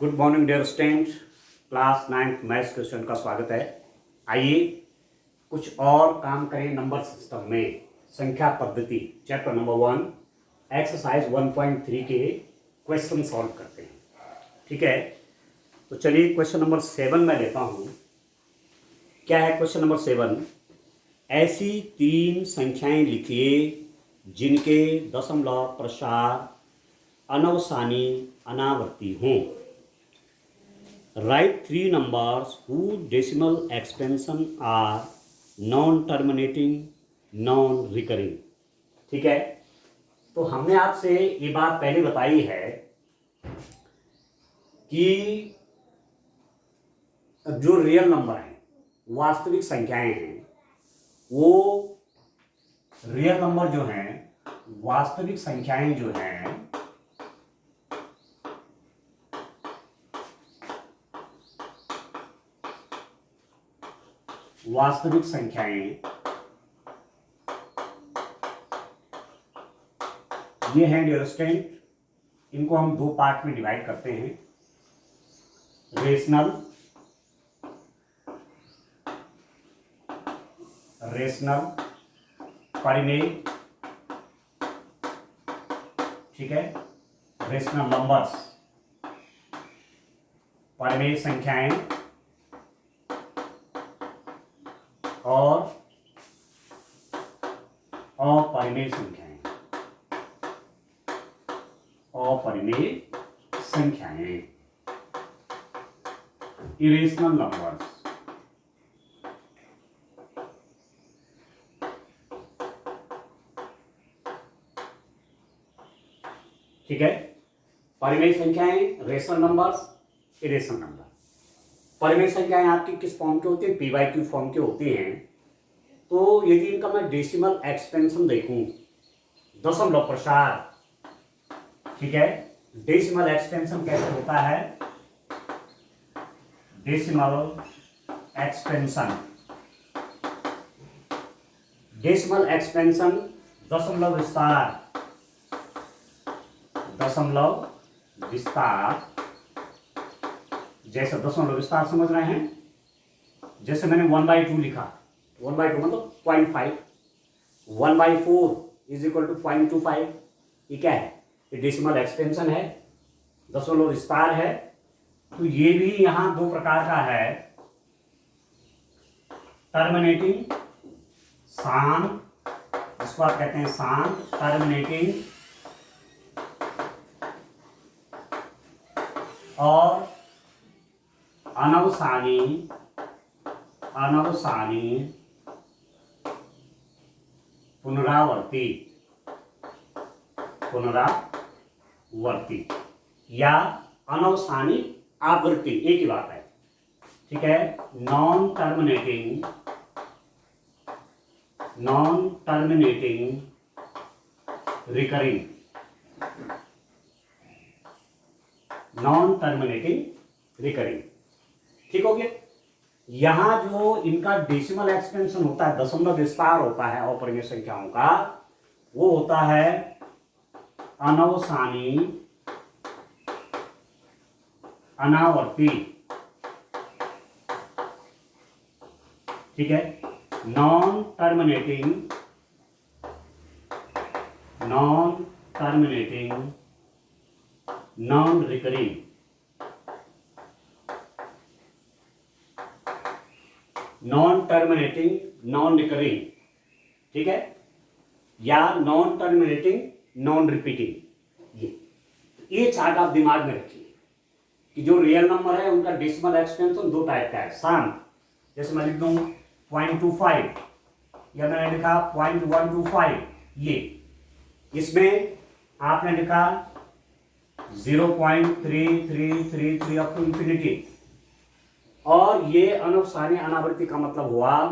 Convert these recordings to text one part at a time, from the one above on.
Good morning dear student, class 9th maths question का स्वागत है। आइए कुछ और काम करें नंबर सिस्टम में। संख्या पद्धति चैप्टर नंबर 1 एक्सरसाइज 1.3 के क्वेश्चन सॉल्व करते हैं। ठीक है, तो चलिए क्वेश्चन नंबर 7 में लेता हूँ। क्या है क्वेश्चन नंबर 7? ऐसी 3 संख्याएं लिखिए जिनके दशमलव प्रसार अनवसानी अनावर्ती हों। Write 3 numbers whose decimal expansion are non-terminating, non-recurring। ठीक है, तो हमने आपसे ये बात पहले बताई है कि जो रियल नंबर हैं, वास्तविक संख्याएं हैं, वो रियल नंबर जो हैं, वास्तविक संख्याएं जो हैं, वास्तविक संख्याएं ये हैं डियर स्टूडेंट। इनको हम 2 पार्ट में डिवाइड करते हैं, रेशनल परिमेय। ठीक है, रेशनल नंबर्स परिमेय संख्याएं और अपरिमेय संख्याएं, इरेशनल नंबर्स। ठीक है, परिमेय संख्याएं, रेशनल नंबर्स, इरेशनल नंबर। परिमेय संख्याएं आपकी किस फॉर्म के होती हैं? p/q फॉर्म के होते हैं। तो यदि इनका मैं डेसिमल एक्सपेंशन देखूं, दशमलव प्रसार, ठीक है, डेसिमल एक्सपेंशन कैसे होता है? डेसिमल एक्सपेंशन दशमलव विस्तार। जैसे दशमलव विस्तार समझ रहे हैं, जैसे मैंने 1/2 लिखा, 1/2 मतलब 0.5, 1/4 इज इक्वल टू 0.25। ये क्या है? ये डेसिमल एक्सपेंशन है, दशमलव विस्तार है। तो ये भी यहां 2 प्रकार का है, टर्मिनेटिंग शांत, इसको आप कहते हैं शांत, टर्मिनेटिंग, और अनवसानी पुनरावर्ती या अनवसानी आवृत्ति, एक ही बात है। ठीक है, नॉन टर्मिनेटिंग रिकरिंग, ठीक हो गया। यहां जो इनका डेसिमल एक्सपेंशन होता है, दशमलव विस्तार होता है अपरिमेय संख्याओं का, वो होता है अनवसानी अनावर्ती। ठीक है, non terminating non recurring. Non terminating non recurring, ठीक है, या नॉन टर्मिनेटिंग नॉन रिपीटिंग। ये चार्ट आप दिमाग में रखिए कि जो रियल नंबर है उनका डेसिमल एक्सपेंशन 2 टाइप का है। शांत, जैसे मैं लिख दूं 0.25 या मैंने लिखा 0.125, ये इसमें आपने लिखा 0.3333 अप टू इंफिनिटी। और ये अनवसानी अनावृत्ति का मतलब हुआ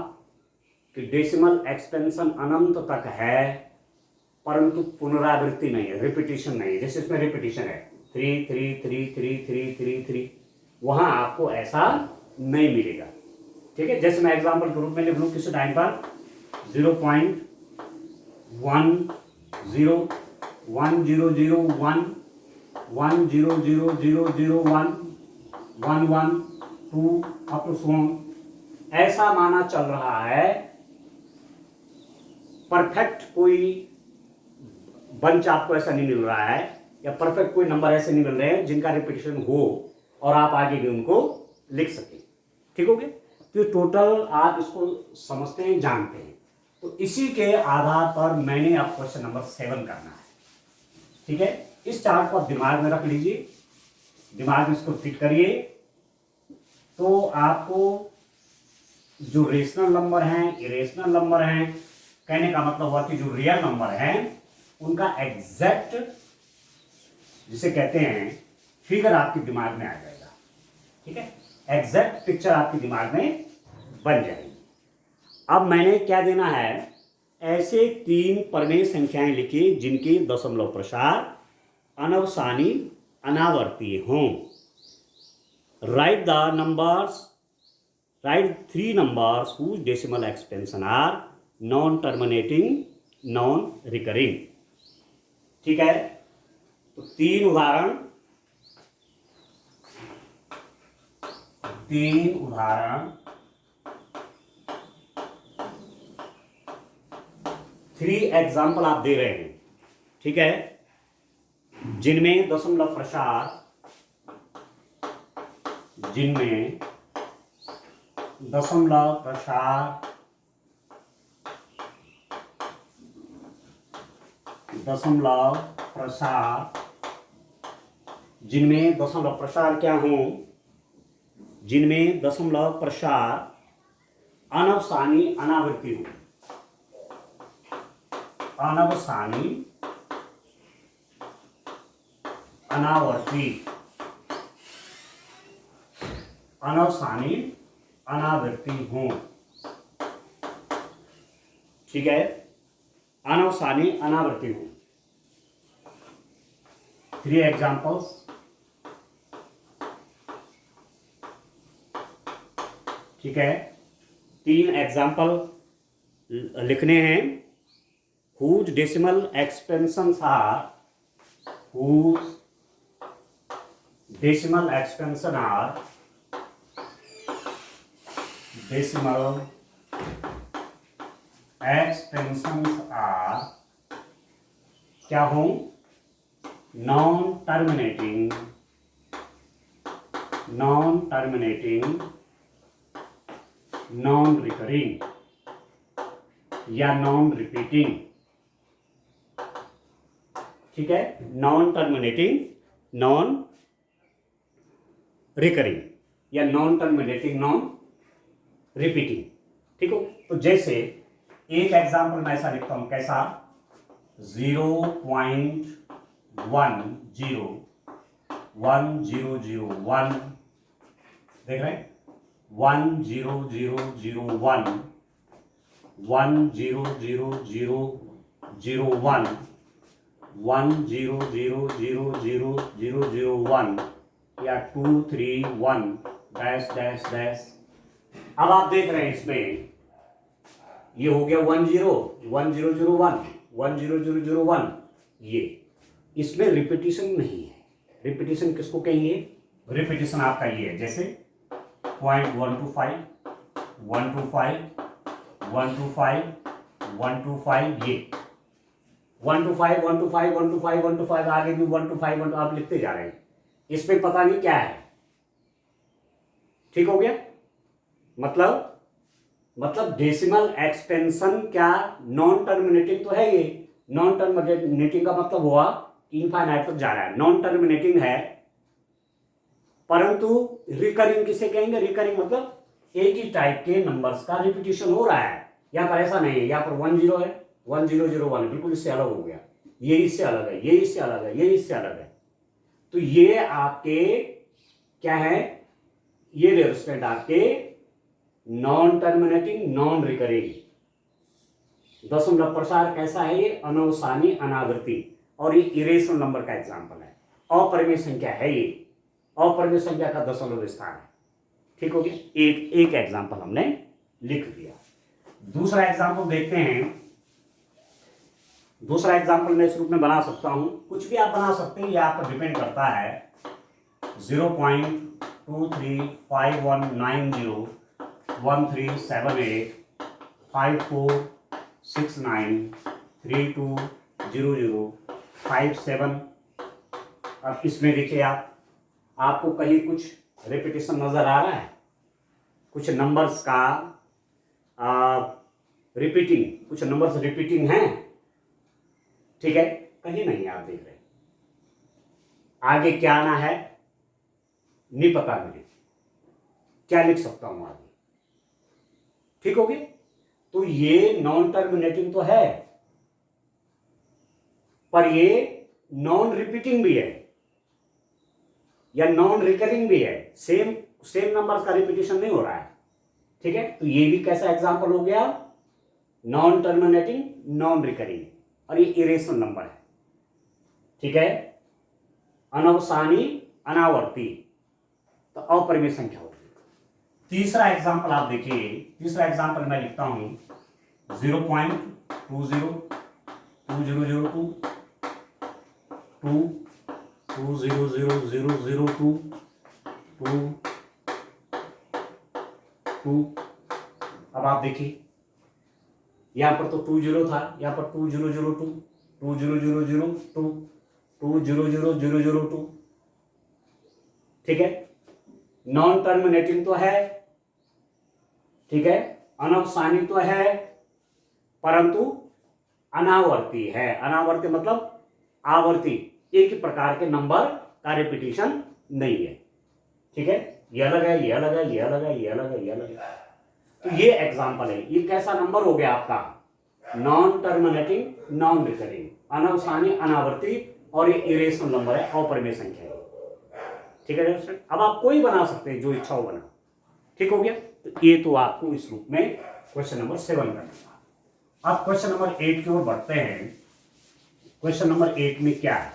कि डेसिमल एक्सपेंशन अनंत तक है, परंतु पुनरावृत्ति नहीं है, रिपीटिशन नहीं है। जैसे इसमें रिपीटिशन है 3333333, वहां आपको ऐसा नहीं मिलेगा। ठीक है, जैसे मैं एग्जांपल के रूप में लिख लूं, किसी टाइम पर 0.10 10001 1000001 1 1 2 अप टू सो ऐसा माना चल रहा है। परफेक्ट कोई बंच आपको ऐसा नहीं मिल रहा है, या परफेक्ट कोई नंबर ऐसे नहीं मिल रहे हैं जिनका रिपीटेशन हो और आप आगे भी उनको लिख सकें। ठीक हो गया? तो टोटल आप इसको समझते हैं, जानते हैं। तो इसी के आधार पर मैंने अब क्वेश्चन नंबर 7 करना है। ठीक है? इस चार्ट को आप दिमाग में रख लीजिए, दिमाग में इसको फिट करिए। तो आपको जो रेशनल नंबर हैं, इरेशनल नंबर हैं, कहने का मतलब हुआ कि जो रियल नंबर हैं उनका एग्जैक्ट, जिसे कहते हैं, फिगर आपके दिमाग में आ जाएगा। ठीक है? एग्जैक्ट पिक्चर आपके दिमाग में बन जाएगी। अब मैंने क्या देना है, ऐसे 3 परमेय संख्याएं लिखी जिनकी दशमलव प्रसार अनवसानी अनावर्ती हों। Right the numbers, write 3 numbers whose decimal expansion are non-terminating, non-recurring। ठीक है? तो 3 उदाहरण 3 एग्जाम्पल आप दे रहे हैं। ठीक है? जिनमें दशमलव प्रसार जिनमें दशमलव प्रसार क्या हो, जिनमें दशमलव प्रसार अनवसानी अनावृत्ति हो। अनवसानी अनावर्ती, अनवसानी अनावृत्ति हो। ठीक है? अनवसानी अनावृत्ति हो। 3 एग्जाम्पल्स। ठीक है? 3 एग्जाम्पल लिखने हैं। whose decimal expansions are क्या हो, नॉन टर्मिनेटिंग, नॉन रिकरिंग या नॉन रिपीटिंग। ठीक है? नॉन टर्मिनेटिंग, नॉन रिकरिंग या नॉन टर्मिनेटिंग, नॉन रिपीटिंग। ठीक हो? तो जैसे एक एग्जांपल मैं ऐसा लिखता हूं, कैसा, 0.101001, देख रहे हैं, 10001, 1000001, 1000001 या 231 डैश डैश डैश। अब आप देख रहे हैं इसमें ये हो गया 101001, 10001। ये इसमें रिपीटिशन नहीं है। रिपीटिशन किसको कहेंगे? रिपीटिशन आपका ये है, जैसे 0.125, 125, 125, 125, ये 125, 125, 125, 125, आगे भी 125, 1 आप लिखते जा रहे हैं। इसमें पता नहीं क्या है। ठीक हो गया? मतलब डेसिमल एक्सपेंशन क्या नॉन टर्मिनेटिंग तो है। ये नॉन टर्मिनेटिंग का मतलब हुआ इनफाइनाइट तक जा रहा है, नॉन टर्मिनेटिंग है। परंतु रिकरिंग किसे कहेंगे? रिकरिंग मतलब एक ही टाइप के नंबर्स का रिपीटिशन हो रहा है। यहां पर ऐसा नहीं है, यहां पर 10 है, 1001 बिल्कुल इससे अलग हो गया, ये इससे अलग है, ये इससे अलग है, ये इससे अलग है। तो ये आपके क्या है? ये रेजिस्टेंट आपके नॉन टर्मिनेटिंग, नॉन रिकरिंग। दशमलव प्रसार कैसा है? ये अनवसानी अनावृत्ति। और ये इरेशनल नंबर का एग्जांपल है। अपरिमेय संख्या है ये, अपरिमेय संख्या का दशमलव विस्तार है। ठीक हो गया? एक एग्जांपल हमने लिख दिया। दूसरा एग्जांपल देखते हैं। दूसरा एग्जांपल मैं इस रूप में बना सकता हूं, कुछ भी आप बना सकते हैं, ये आप पर डिपेंड करता है। 23519013785469320057। अब इसमें देखिए आपको कहीं कुछ रिपीटेशन नजर आ रहा है? कुछ नंबर्स का रिपीटिंग, कुछ नंबर्स रिपीटिंग हैं, ठीक है? कहीं नहीं, आप देख रहे हैं। आगे क्या आना है नहीं पता मुझे, क्या लिख सकता हूं आगे, ठीक हो गया? तो ये नॉन टर्मिनेटिंग तो है, पर ये नॉन रिपीटिंग भी है या नॉन रिकरिंग भी है। सेम नंबर्स का रिपीटिशन नहीं हो रहा है, ठीक है? तो ये भी कैसा एग्जांपल हो गया? नॉन टर्मिनेटिंग, नॉन रिकरिंग, और ये इरेशनल नंबर है, ठीक है? अनवसानी, अनावर्ती, तो अपरिमेय संख्या होगी। तीसरा एग्जांपल आप देखिए, तीसरा एग्जांपल मैं लिखता हूं 0.202002 2 अब आप देखिए, यहां पर तो 20 था, यहां पर 2002 200002 200002, ठीक है? नॉन टर्मिनेटिंग तो है, ठीक है? अनवसानी तो है, परंतु अनावर्ती है। अनावर्ती मतलब आवर्ती, एक ही प्रकार के नंबर का रिपीटिशन नहीं है, ठीक है? ये अलग है, ये अलग है, ये अलग है, ये अलग है, ये अलग है। तो ये एग्जांपल है। ये कैसा नंबर हो गया आपका? नॉन टर्मिनेटिंग, नॉन रिकरिंग, अनवसानी, अनावर्ती, और ये इरेशनल नंबर है, अपरिमेय संख्या है, ठीक है दोस्तों? अब आप कोई बना सकते हैं, जो इच्छा हो बना, ठीक हो गया? तो ये तो आपको इस रूप में क्वेश्चन नंबर 7 करना। अब क्वेश्चन नंबर 8 की ओर बढ़ते हैं। क्वेश्चन नंबर 8 में क्या है,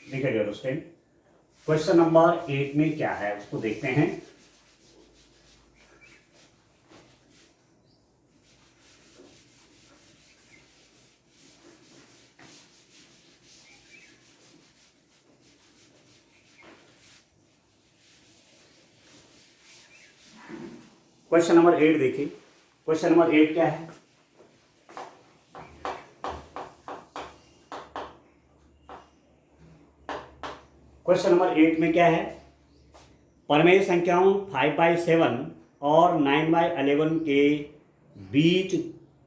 देखिए दोस्तों, क्वेश्चन नंबर 8 में क्या है उसको देखते हैं। क्वेश्चन नंबर 8 देखिए, क्वेश्चन नंबर 8 क्या है? क्वेश्चन नंबर 8 में क्या है? परमेय संख्याओं 5/7 और 9/11 के बीच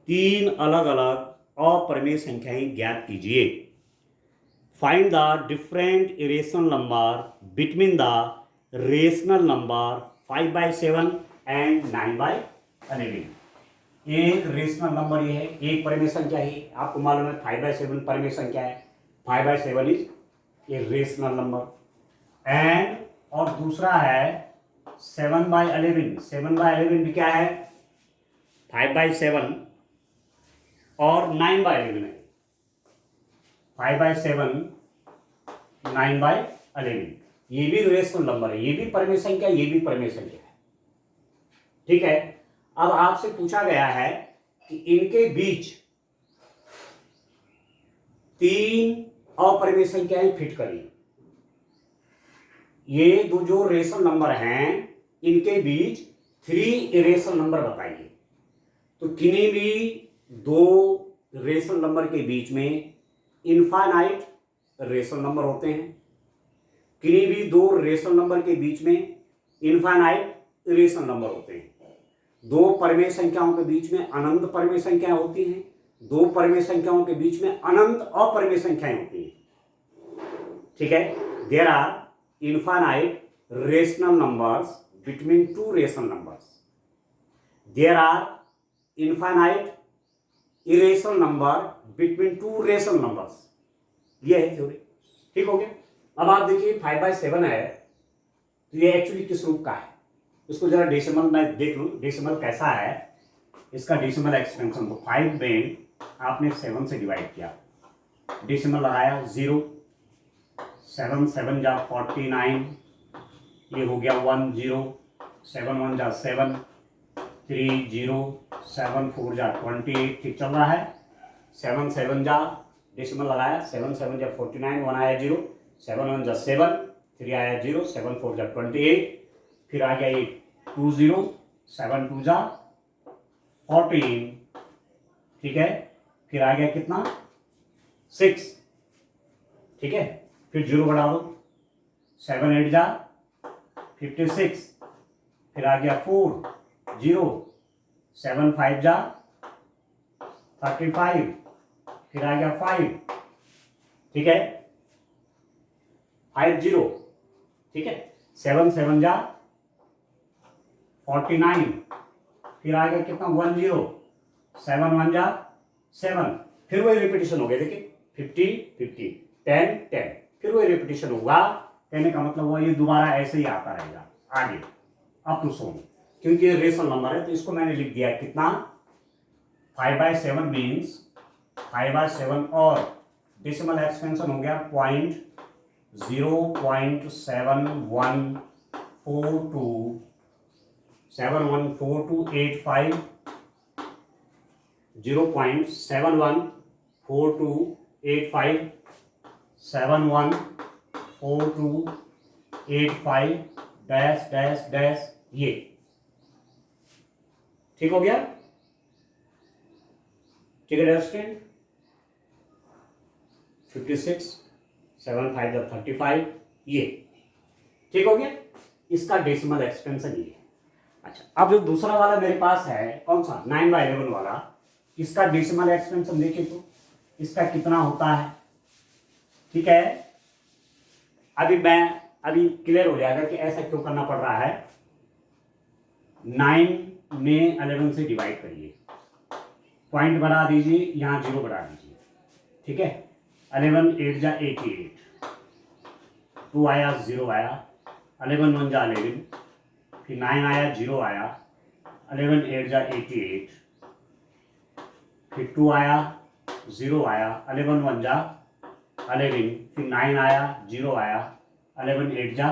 3 अलग अलग अपरिमेय संख्याएं ज्ञात कीजिए। Find the different irrational number between the rational number 5/7 and 9/11। एक रेशनल नंबर ये है, एक परमेय संख्या है, आपको मालूम है 5/7 परमेय संख्या है, 5/7 is a rational number. And और दूसरा है 7/11। 7/11 भी क्या है? 5/7 और 9/11 है। 5/7 9/11, ये भी रेशनल नंबर है, ये भी परमेय संख्या, ये भी परमेय संख्या है, ठीक है? अब आपसे पूछा गया है कि इनके बीच 3 अपरिमेय संख्याएं फिट करिए। ये दो जो रेशनल नंबर हैं, इनके बीच 3 इरेशनल नंबर बताइए। तो किन्हीं भी दो रेशनल नंबर के बीच में इनफाइनाइट रेशनल नंबर होते हैं, किन्हीं भी दो रेशनल नंबर के बीच में इनफाइनाइट इरेशनल नंबर होते हैं। दो परमेय संख्याओं के बीच में अनंत परमेय संख्याएं होती हैं, दो परमेय संख्याओं के बीच में अनंत अपरमेय संख्याएं होती हैं, ठीक है? There are infinite rational numbers between two rational numbers. There are infinite irrational number between two rational numbers. ये है थ्योरी, ठीक हो गया? अब आप देखिए 5/7 है, तो ये एक्चुअली किस रूप का है? इसको जरा डेसिमल में देख लूं, डेसिमल कैसा है इसका। डेसिमल एक्सपेंशन को 5 में आपने 7 से डिवाइड किया, डेसिमल लगाया 0, 7 7 जा 49, ये हो गया 1 0, 7 1 जा 7, 3 0, 7 4 जा 28, ठीक चल रहा है। 7 7 जा डेसिमल लगाया, 7 7 जा 49, 1 आया 0, 7 1 जा 7, 3 आया 0, 7 4 जा 28, फिर आ गया ये 2 0, 7 2 जा 14, ठीक है, फिर आ गया कितना 6, ठीक है, फिर 0 बढ़ा दो, 7 8 जा 56, फिर आ गया 4 0, 7 5 जा 35, फिर आ गया 5, ठीक है, 5 0, ठीक है, 7 7 जा 49, फिर आ गया कितना 1 0, 7 1 जा 7, फिर वही रिपीटेशन हो गया, देखिए 50 50 10 10, फिर वही रिपीटेशन होगा। कहने का मतलब वो ये दोबारा ऐसे ही आता रहेगा आगे अप टू सोन, क्योंकि ये रेशनल नंबर है तो इसको मैंने लिख दिया कितना 5/7 मीन्स 5/7 और डेसिमल एक्सपेंशन हो गया 0.7142 0.714285 714285 डैश डैश डैश, ये ठीक हो गया, ठीक है स्टूडेंट, 56 7 5 35, ये ठीक हो गया, इसका डेसिमल एक्सपेंशन ये है। अच्छा, अब जो दूसरा वाला मेरे पास है कौन सा 9/11 वाला, इसका डेसिमल एक्सपेंशन देखिए तो इसका कितना होता है, ठीक है, अभी क्लियर हो जाएगा कि ऐसा क्यों करना पड़ रहा है। 9 में 11 से डिवाइड करिए, पॉइंट बढ़ा दीजिए, यहाँ 0 बढ़ा दीजिए, ठीक है, 11 8 जा 88, 2 आया 0 आया, 11 1 जा 11, फिर 9 आया 0 आया, 11 8 जा 88, फिर 2 आया 0 आया, 11 1 जा 11, फिर 9 आया 0 आया, 11 8 जा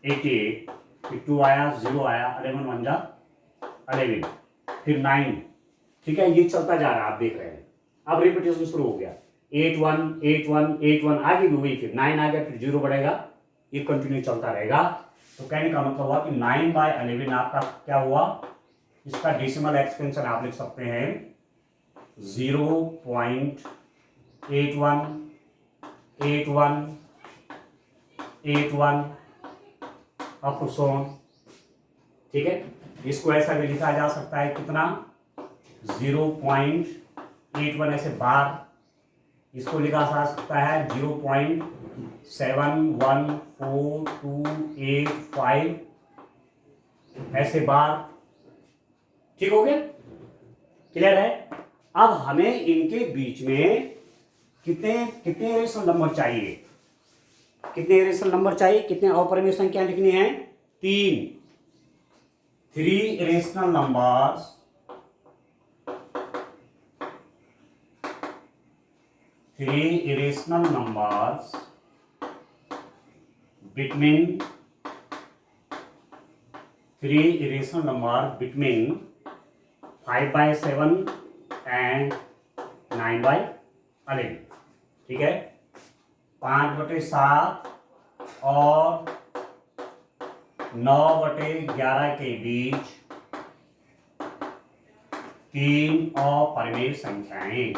88, फिर 2 आया 0 आया, 11 1 जा 11, फिर 9, ठीक है, ये चलता जा रहा है, आप देख रहे हैं, अब रिपीटेशन शुरू हो गया 8 1 8 1 8 1, आगे भी वही, फिर 9 आ गया, फिर 0 बढ़ेगा, ये कंटिन्यू चलता रहेगा। तो कहने का मतलब हुआ कि 9/11 आपका क्या हुआ, इसका डेसिमल एक्सपेंशन आप लिख सकते हैं 0.818181 अप टू सोन, ठीक है, इसको ऐसा भी लिखा जा सकता है कितना 0.81 ऐसे बार, इसको लिखा जा सकता है 0.714285 ऐसे बार, ठीक हो गया, क्लियर है। अब हमें इनके बीच में कितने कितने रेशनल नंबर चाहिए, कितने रेशनल नंबर चाहिए, कितने अपरिमेय संख्या लिखनी है, 3 रेशनल नंबर्स between 5/7 and 9/11, ठीक है, 5/7 और 9/11 के बीच 3 अपरिमेय संख्याएं,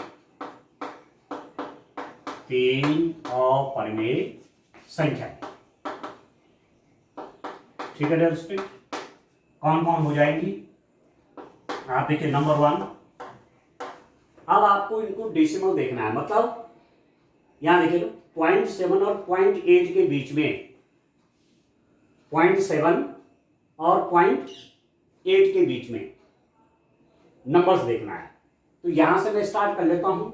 3 अपरिमेय संख्याएं, ठीक है डियर स्टूडेंट, कौन कौन हो जाएंगी, आप देखिए नंबर 1, अब आपको इनको डेसिमल देखना है, मतलब यहां देखिए 0.7 और 0.8 के बीच में 0.7 और 0.8 के बीच में नंबर्स देखना है, तो यहां से मैं स्टार्ट कर लेता हूं,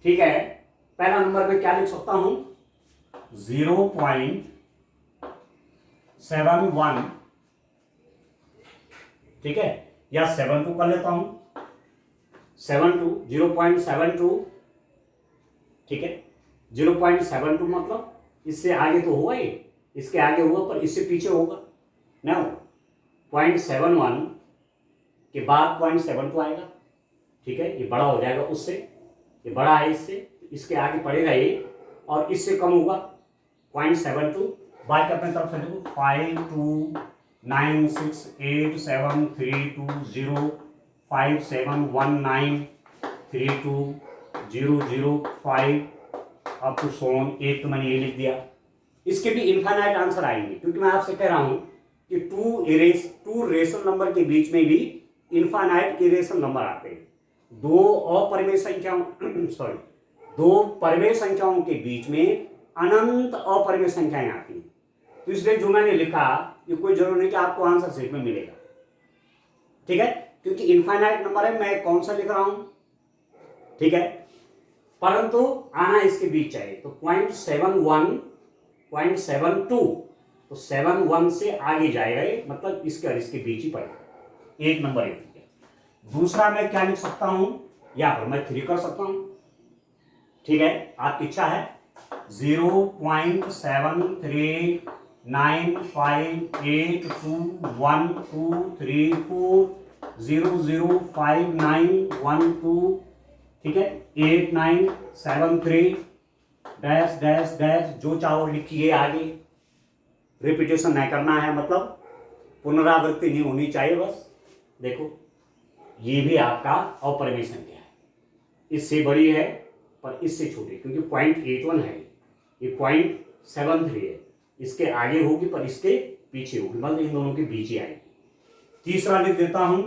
ठीक है, पहला नंबर में क्या लिख सकता हूं 0.71, ठीक है, या 72 कर लेता हूं, 0.72, ठीक है, 0.72 मतलब इससे आगे तो होगा, ये इसके आगे होगा पर इससे पीछे होगा ना, 0.71 के बाद 0.72 आएगा, ठीक है, ये बड़ा हो जाएगा उससे, ये बड़ा है इससे, इसके आगे पड़ेगा ये, और इससे कम होगा 0.72, बाकी अपने तरफ से देखो 529687320571932005 अप टू सोन। एक तो मैंने ये लिख दिया। इसके भी इनफाइनाइट आंसर आएंगे, क्योंकि मैं आपसे कह रहा हूं कि टू रेशनल नंबर के बीच में भी इनफाइनाइट इरेशनल नंबर आते हैं। दो अपरिमेय संख्याओं सॉरी दो परिमेय संख्याओं के बीच में अनंत अपरिमेय संख्याएं आती हैं। तो इसलिए जो मैंने लिखा ये कोई जरूरी नहीं कि आपको आंसर शीट में मिलेगा, ठीक है, क्योंकि इनफाइनाइट नंबर है, मैं कौन सा लिख रहा हूं, ठीक है, परंतु आना इसके बीच चाहिए। तो 0.71 0.72, तो 71 से आगे जाएगा, मतलब इसके और इसके बीच ही पड़ेगा। एक नंबर एक। दूसरा मैं क्या लिख सकता हूं, या फिर मैं 3 कर सकता हूं, ठीक है, आपकी इच्छा है। 0.7392523234005912, ठीक है, 8973 डैश डैश डैश, जो चाहो लिखिए आगे। रिपीटेशन नहीं करना है, मतलब पुनरावृत्ति नहीं होनी चाहिए। बस देखो ये भी आपका अपरिमेय संख्या है, इससे बड़ी है पर इससे छोटी, क्योंकि 0.81 है, ये 0.73 है, इसके आगे होगी पर इसके पीछे होगी, मतलब इन दोनों के बीच ही आएगी। तीसरा लिख देता हूं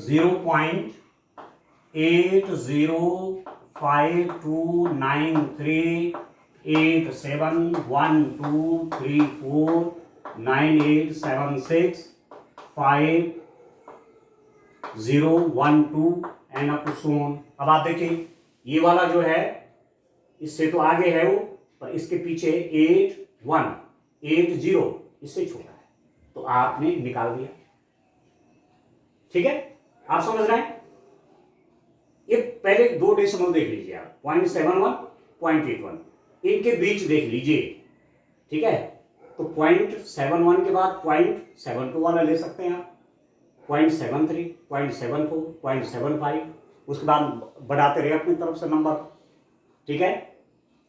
0.80529387123498765012 एंड अप टू सोन। अब आप देखिए ये वाला जो है इससे तो आगे है वो, पर इसके पीछे 8180 इससे छोटा है, तो आपने निकाल दिया, ठीक है, आप समझ रहे हैं। ये पहले दो डेसिमल देख लीजिए आप, 0.71 0.81, इनके बीच देख लीजिए, ठीक है। तो 0.71 के बाद 0.72 वाला ले सकते हैं आप, 0.73 0.74 0.75, उसके बाद बढ़ाते रहे अपनी तरफ से नंबर, ठीक है।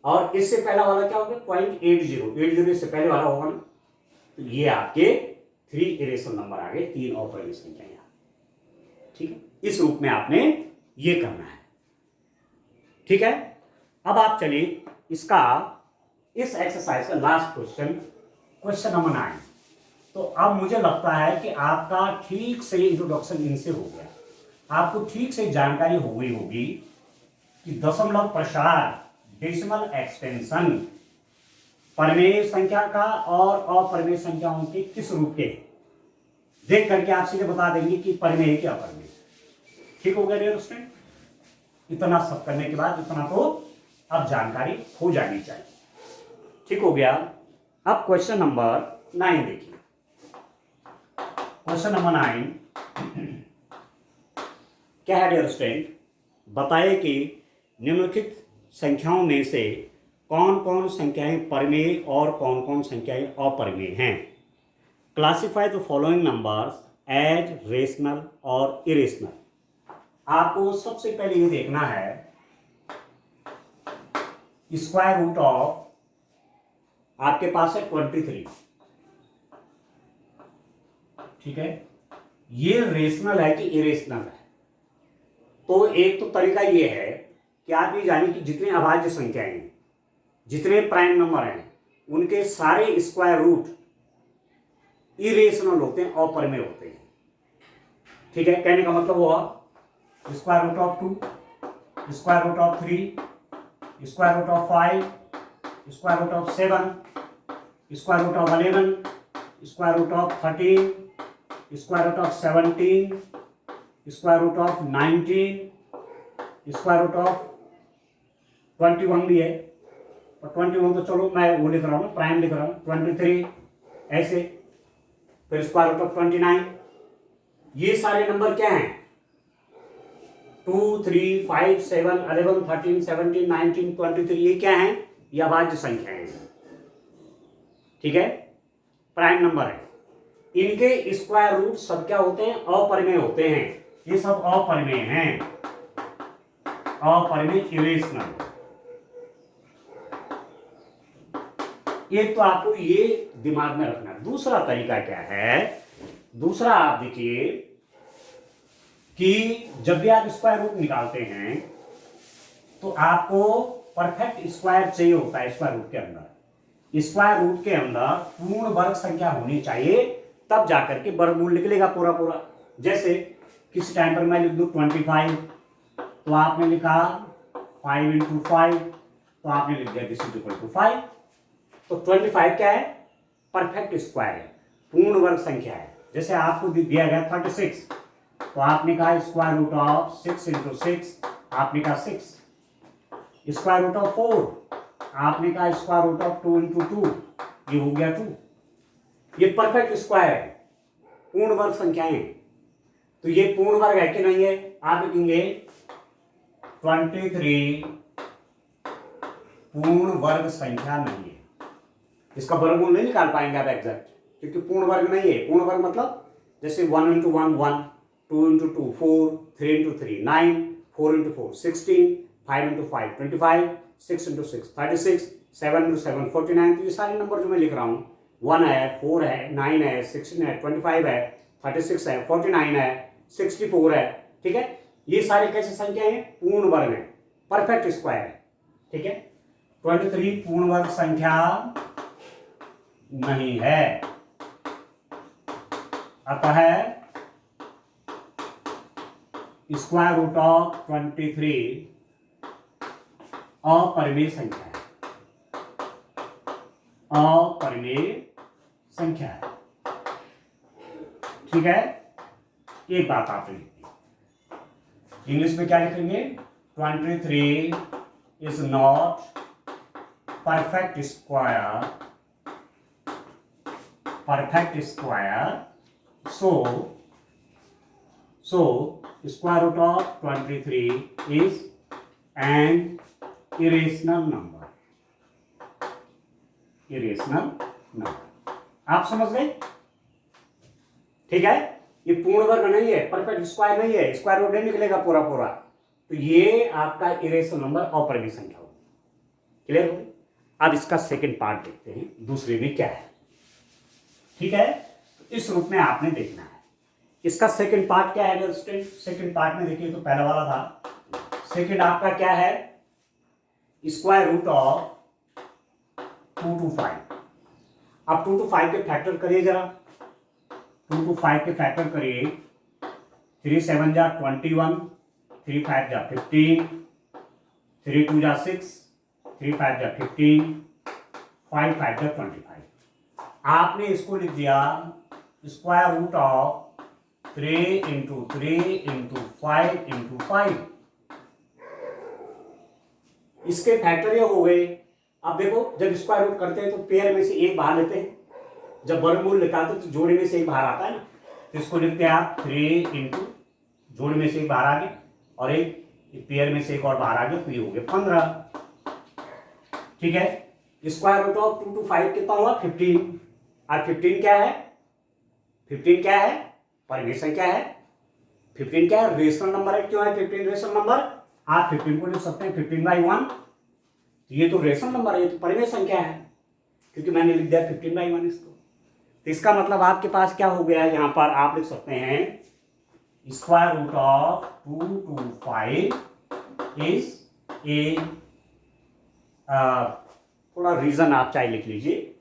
और इससे पहला वाला क्या होगा, 0.80 इससे पहले वाला होगा ना, तो ये आपके 3 इरेशनल नंबर आ गए, 3 अपरिमेय संख्याएं, ठीक है। इस रूप में आपने ये करना है, ठीक है। अब आप चलिए इसका, इस एक्सरसाइज का लास्ट क्वेश्चन नंबर 9। तो अब मुझे लगता है कि आपका ठीक से इंट्रोडक्शन इनसे हो गया, आपको ठीक से जानकारी हो गई होगी कि दशमलव प्रसार, डेसिमल एक्सटेंशन परिमेय संख्या का और अपरिमेय संख्याओं के किस रूप के, देख करके आप सीधे बता देंगे कि परिमेय है क्या अपरिमेय। ठीक हो गया डियर स्टूडेंट। इतना सब करने के बाद इतना तो अब जानकारी हो जानी चाहिए, ठीक हो गया। अब क्वेश्चन नंबर 9 देखिए। क्वेश्चन नंबर 9 क्या है डियर स्टूडेंट, बताइए कि निम्नलिखित संख्याओं में से कौन कौन संख्याएं परिमेय और कौन कौन संख्याएं अपरिमेय हैं। Classify the following numbers as rational और इरेशनल। आपको सबसे पहले ये देखना है स्क्वायर रूट ऑफ, आपके पास है 23, ठीक है, ये रेशनल है कि इरेशनल है। तो एक तो तरीका ये है कि आप ये जानिए कि जितने अभाज्य संख्याएं हैं, जितने प्राइम नंबर हैं, उनके सारे स्क्वायर रूट इरेशनल होते हैं, अपरिमेय होते हैं, ठीक है। कहने का मतलब हुआ square root of 2, square root of 3, square root of 5, square root of 7, square root of 11, square root of 13, square root of 17, square root of 19, square root of 21 भी है, और 21 तो चलो मैं वो लिख रहा हूँ, प्राइम लिख रहा हूँ, 23 ऐसे, फिर स्क्वायर रूट ऑफ 29। ये सारे नंबर क्या हैं, 2, 3, 5, 7, 11, 13, 17, 19, 23, ये क्या हैं, ये अभाज्य संख्याएं हैं, ठीक है, प्राइम नंबर है। इनके स्क्वायर रूट सब क्या होते हैं, अपरिमेय होते हैं, ये सब अपरिमेय हैं, अपरिमेय इरेशनल। एक तो आपको ये दिमाग में रखना है। दूसरा तरीका क्या है, दूसरा आप देखिए कि जब भी आप स्क्वायर रूट निकालते हैं तो आपको परफेक्ट स्क्वायर चाहिए होता है। स्क्वायर रूट के अंदर, स्क्वायर रूट के अंदर पूर्ण वर्ग संख्या होनी चाहिए, तब जाकर के वर्गमूल निकलेगा पूरा पूरा। जैसे किसी टाइम पर मैं लिख दूं 25, तो आपने लिखा 5 इंटू 5, तो आपने लिख दिया दिस इज इक्वल टू 5। तो 25 क्या है, परफेक्ट स्क्वायर है, पूर्ण वर्ग संख्या है। जैसे आपको दिया गया 36, तो आपने कहा स्क्वायर रूट ऑफ 6 इंटू 6, आपने कहा 6। स्क्वायर रूट ऑफ 4, आपने कहा स्क्वायर रूट ऑफ 2 इंटू 2, ये हो गया 2। ये परफेक्ट स्क्वायर है, पूर्ण वर्ग संख्याएं। तो ये पूर्ण वर्ग है कि नहीं है, आप लिखेंगे 23 पूर्ण वर्ग संख्या नहीं है। इसका वर्गमूल नहीं निकाल पाएंगे आप एग्जैक्ट, क्योंकि पूर्ण वर्ग नहीं है। पूर्ण वर्ग मतलब जैसे 1 into 1 1, 2 into 2 4, 3 into 3 9, 4 into 4 16, 5 into 5 25, 6 into 6 36, 7 into 7 49। तो ये सारे नंबर जो मैं लिख रहा हूँ, 1 है, 4 है, 9 है, 16 है, 25 है, 36 है, 49 है, 64 है। ठीक है, ये सारे कैसे संख्या है, पूर्ण वर्ग है, परफेक्ट स्क्वायर है। ठीक है, 23 पूर्ण वर्ग संख्या नहीं है। अतः स्क्वायर रूट ऑफ 23 अपरिमेय संख्या है, अपरिमेय संख्या है। ठीक है, एक बात आप लिखिए, इंग्लिश में क्या लिखेंगे, 23 is not perfect square, perfect square, so square root of 23 is an irrational number, irrational number। आप समझ गए? ठीक है, ये पूर्ण वर्ग नहीं है, परफेक्ट स्क्वायर नहीं है, स्क्वायर रूट नहीं निकलेगा पूरा पूरा, तो ये आपका इरेशनल नंबर अपरिमेय संख्या होगी। क्लियर हो गई? अब इसका सेकंड पार्ट देखते हैं, दूसरे में क्या है। ठीक है, इस रूप में आपने देखना है। इसका सेकंड पार्ट क्या है स्टूडेंट? सेकंड पार्ट में देखिए, तो पहला वाला था, सेकंड आपका क्या है, स्क्वायर रूट ऑफ 2 to 5। अब 2 to 5 के फैक्टर करिए जरा, 2 to 5 के फैक्टर करिए, 3 7 जा 21, 3 5 जा 15, 3 2 जा 6, 3 5 जा 15, 5 5 जा 25। आपने इसको लिख दिया square root of 3 into 3 into 5 into 5। इसके फैक्टर ये हो गए। अब देखो, जब स्क्वायर रूट करते हैं तो पेयर में से एक बाहर लेते हैं, जब वर्गमूल निकालते हैं तो जोड़े में से एक बाहर आता है ना, तो इसको लिखते हैं आप 3 इंटू जोड़े में से एक बाहर आ गया, और एक पेयर में से एक और बाहर आ गया, तो ये हो गया 15। ठीक है, स्क्वायर रूट ऑफ 2 to 5 कितना हुआ, 15। और 15 क्या है, 15 क्या है, परिमेय संख्या है। 15 क्या है, रेशनल नंबर है। क्यों है 15 रेशनल नंबर? आप 15 को लिख सकते हैं 15/1, तो ये तो रेशनल नंबर है, ये तो परिमेय संख्या है, क्योंकि मैंने लिख दिया 15/1 इसको। तो इसका मतलब आपके पास क्या हो गया है, यहां पर आप लिख सकते हैं square root of 2 to 5 is a, थोड़ा रीजन आप चाहे लिख लीजिए,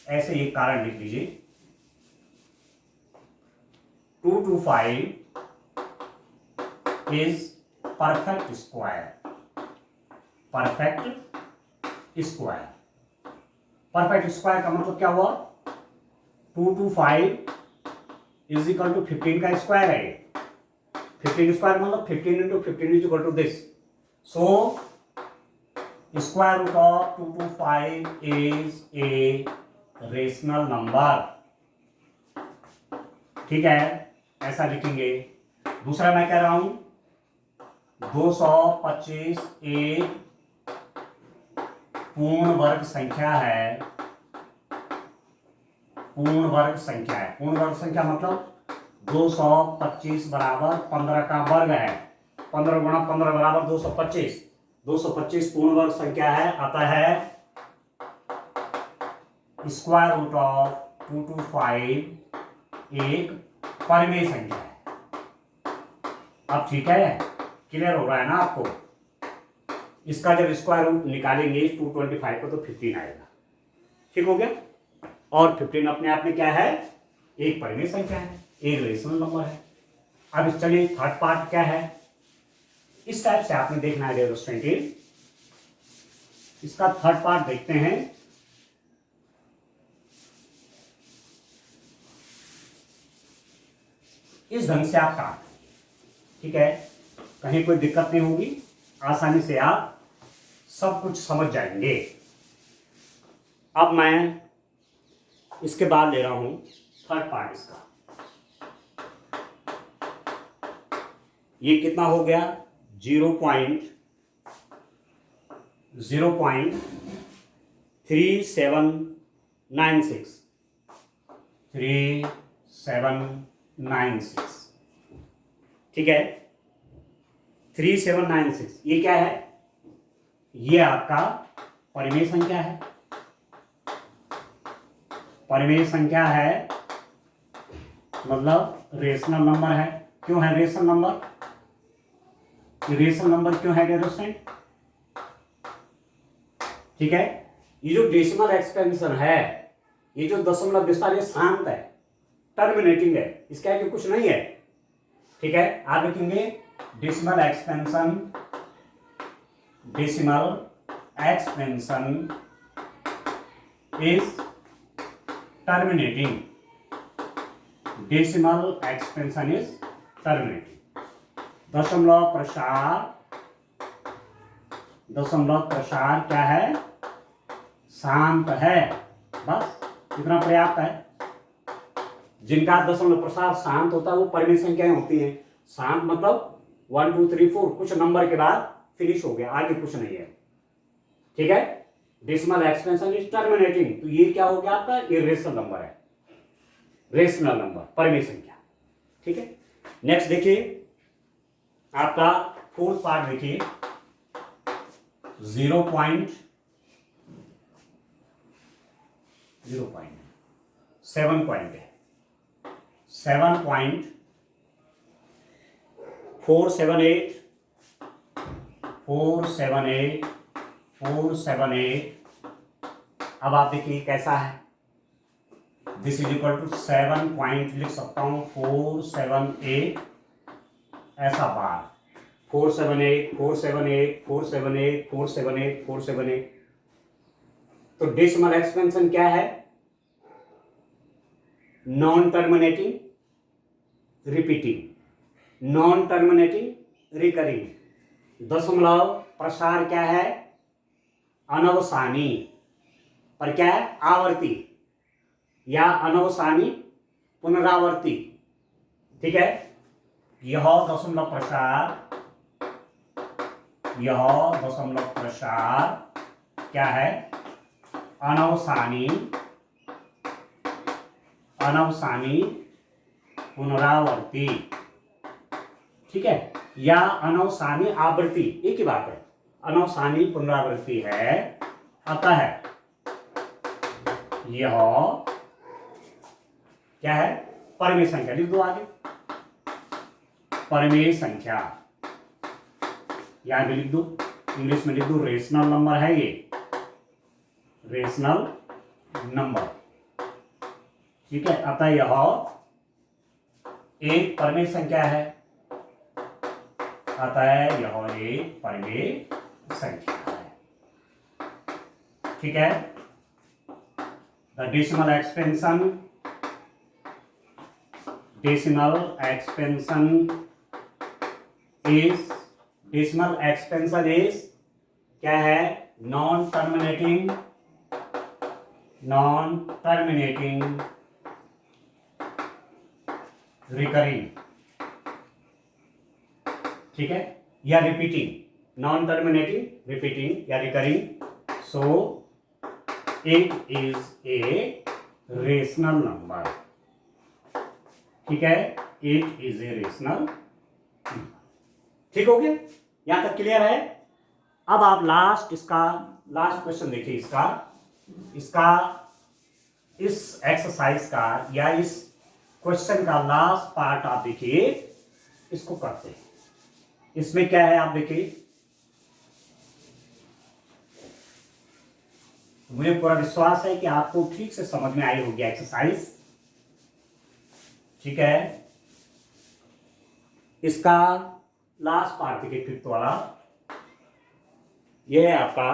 ऐसे एक कारण लिख लीजिए, 2 to 5 is perfect square, perfect square। Perfect square का मतलब क्या हुआ, 2 to 5 इज इक्वल टू 15 का स्क्वायर है। 15 स्क्वायर मतलब 15 into 15 is equal to this. So square root of 2 to 5 is a rational number. ठीक है, ऐसा लिखेंगे। दूसरा मैं कह रहा हूं 225 एक पूर्ण वर्ग संख्या है, पूर्ण वर्ग संख्या है। पूर्ण वर्ग संख्या मतलब 225 बराबर 15 का वर्ग है, 15 गुणा 15 बराबर 225। 225 पूर्ण वर्ग संख्या है, अतः है स्क्वायर रूट ऑफ 225 एक परिमेय संख्या है। अब ठीक है, क्लियर हो रहा है ना आपको? इसका जब स्क्वायर रूट निकालेंगे 225 को तो 15 आएगा। ठीक हो गया? और 15 अपने आप में क्या है? एक परिमेय संख्या है, एक रेशनल नंबर है। अब चलिए थर्ड पार्ट क्या है, इस टाइप से आपने देखना है डेमोन्स्ट्रेटिव। इसका थर्ड पार्ट देखते हैं। इस ढंग से आप काट, ठीक है, कहीं कोई दिक्कत नहीं होगी, आसानी से आप सब कुछ समझ जाएंगे। अब मैं इसके बाद ले रहा हूं थर्ड पार्ट इसका। ये कितना हो गया? 0.3796 ठीक है, 3796। ये क्या है? ये आपका परिमेय संख्या है। परिमेय संख्या है मतलब रेशनल नंबर है। क्यों है रेशनल नंबर? रेशनल नंबर क्यों है स्टूडेंट? ठीक है, ये जो डेसिमल एक्सपेंशन है, ये जो दशमलव विस्तार, ये शांत है, टर्मिनेटिंग है, इसका है कि कुछ नहीं है। ठीक है, आप लिखेंगे decimal expansion, decimal expansion is terminating, decimal expansion is terminating. दशमलव प्रसार क्या है? शांत है। बस इतना पर्याप्त है। जिनका दशमलव प्रसार शांत होता है वो परिमेय संख्याएं होती हैं। शांत मतलब 1 2 3 4 कुछ नंबर के बाद फिनिश हो गया, आगे कुछ नहीं है। ठीक है, डेसिमल एक्सपेंशन इज टर्मिनेटिंग, तो ये क्या हो गया आपका? इरेशनल नंबर है, रेशनल नंबर, परिमेय संख्या। ठीक है, नेक्स्ट देखिए आपका फोर्थ पार्ट देखिए, 0.7 पॉइंट है, 7.478। अब आप देखिए कैसा है, this is equal to 7 point लिख सकता हूं 478 ऐसा बार, 478 478 478 478 478। तो डेसिमल एक्सपेंशन क्या है? Non terminating, repeating, non terminating, recurring. दशमलव प्रसार क्या है? अनवसानी, पर क्या है? आवर्ती या अनवसानी पुनरावर्ती। ठीक है, यह दशमलव प्रसार क्या है? अनवसानी पुनरावर्ती। ठीक है, या अनवसानी आवृत्ति, एक ही बात है। अनवसानी पुनरावृत्ति है, अतः यह क्या है? परिमेय संख्या। लिख दो आगे, परिमेय संख्या, यहां भी लिख दो, इंग्लिश में लिख दो रेशनल नंबर है, ये रेशनल नंबर। ठीक है, अतः यह एक परिमेय संख्या है, अतः यह एक परिमेय संख्या है। ठीक है, द डेसिमल एक्सपेंशन इज क्या है? Non terminating recurring. ठीक है, या रिपीटिंग, नॉन टर्मिनेटिंग, रिपीटिंग या recurring. So it is a rational number. ठीक है, इट इज ए रेशनल। ठीक हो गया, यहां तक क्लियर है? अब आप लास्ट क्वेश्चन देखिए। इसका इस एक्सरसाइज का या इस क्वेश्चन का लास्ट पार्ट आप देखिए, इसको करते हैं। इसमें क्या है आप देखिए, मुझे पूरा विश्वास है कि आपको ठीक से समझ में आई होगी एक्सरसाइज। ठीक है, इसका लास्ट पार्ट देखिए, फिफ्थ वाला, यह है आपका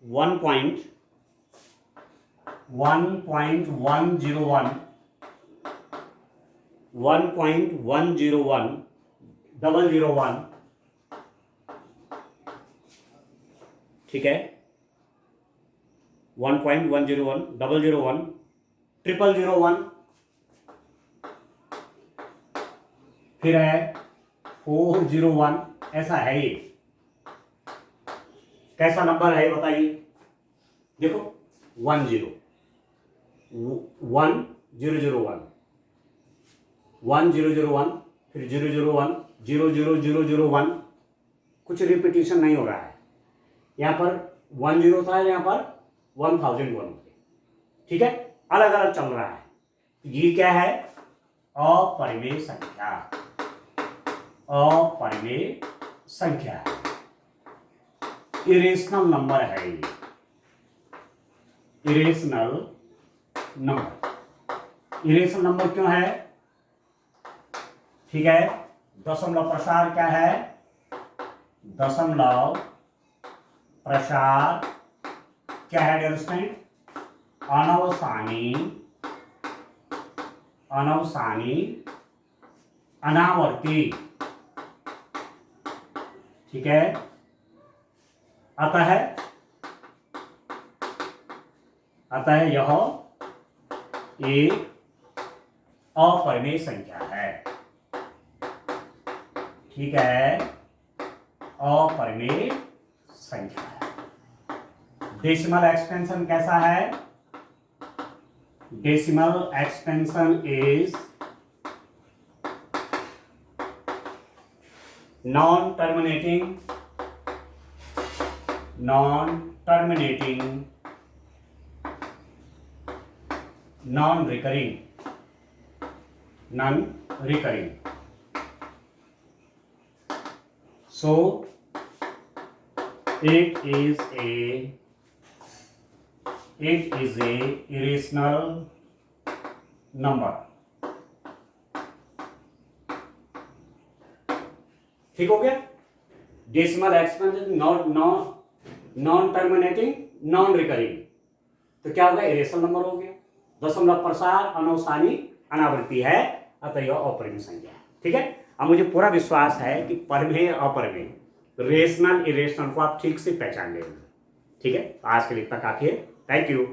1.101 001 ठीक है, 1.101 001 001, फिर है 401, ऐसा है ये। कैसा नंबर है बताइए, देखो 10 1001 1001, फिर 001 00001, कुछ रिपीटिशन नहीं हो रहा है। यहाँ पर 10 था, यहाँ पर 1001, ठीक है, अलग अलग चल रहा है। ये क्या है, अपरिमेय संख्या, अपरिमेय संख्या है, इरेशनल नंबर है ये, इरेशनल नंबर। इरेशनल नंबर क्यों है, ठीक है, दशमलव प्रसार क्या है, दशमलव प्रसार क्या है डियर स्टूडेंट, अनवसानी अनावर्ती, ठीक है, अतः यह एक अपरिमेय संख्या है, ठीक है, अपरिमेय संख्या है। डेसिमल एक्सपेंशन कैसा है, decimal expansion is non terminating non recurring, so it is a irrational number। ठीक हो गया, decimal expansion non terminating non recurring, तो क्या होगा, इरेशनल नंबर हो गया, दशमलव प्रसार अनवसानी अनावृत्ति है, अतः यह अपरिमेय संख्या है। ठीक है, अब मुझे पूरा विश्वास है कि परिमेय अपरिमेय, रेशनल इरेशनल को आप ठीक से पहचान लेंगे। ठीक है, आज के लिए इतना काफी है, थैंक यू।